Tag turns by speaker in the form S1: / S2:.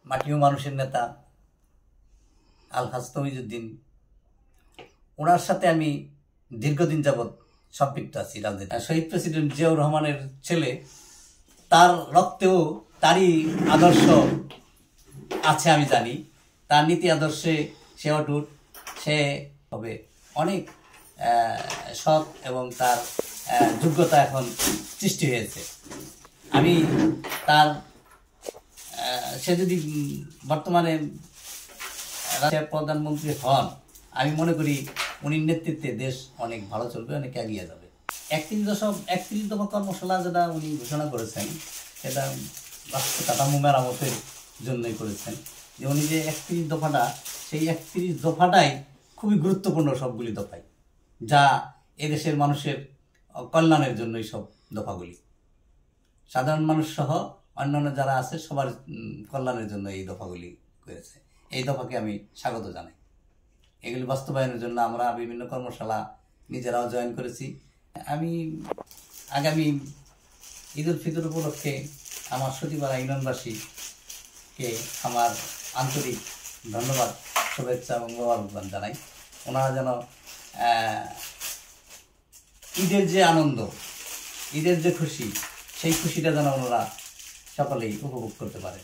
S1: মাটি ও মানুষের নেতা আলহাজ তমিজউদ্দিন, ওনার সাথে আমি দীর্ঘদিন যাবৎ সম্পৃক্ত আছি রাজনীতি। শহীদ প্রেসিডেন্ট জিয়াউর রহমানের ছেলে, তার রক্তেও তারই আদর্শ আছে আমি জানি। তার নীতি আদর্শে সে অটুট, সে হবে অনেক সৎ এবং তার যোগ্যতা এখন সৃষ্টি হয়েছে। আমি তার সে যদি বর্তমানে প্রধানমন্ত্রী হন, আমি মনে করি উনির নেতৃত্বে দেশ অনেক ভালো চলবে, অনেক এগিয়ে যাবে। 31 দফা কর্মশালা যেটা উনি ঘোষণা করেছেন, সেটা রাষ্ট্র কাঠামো মেরামতের জন্যই করেছেন। যে উনি যে 31 দফাটা, সেই 31 দফাটাই খুবই গুরুত্বপূর্ণ সবগুলি দফাই, যা এদেশের মানুষের কল্যাণের জন্যই সব দফাগুলি। সাধারণ মানুষ সহ অন্যান্য যারা আছে সবার কল্যাণের জন্য এই দফাগুলি করেছে। এই দফাকে আমি স্বাগত জানাই। এগুলি বাস্তবায়নের জন্য আমরা বিভিন্ন কর্মশালা নিজেরাও জয়েন করেছি। আমি আগামী ঈদ উল ফিতর উপলক্ষে আমার সচিবালয় ইউনিয়নবাসীকে আমার আন্তরিক ধন্যবাদ, শুভেচ্ছা এবং মোবারকবাদ জানাই। ওনারা যেন ঈদের যে আনন্দ, ঈদের যে খুশি, সেই খুশিটা যেন ওনারা সকলেই উপভোগ করতে পারেন।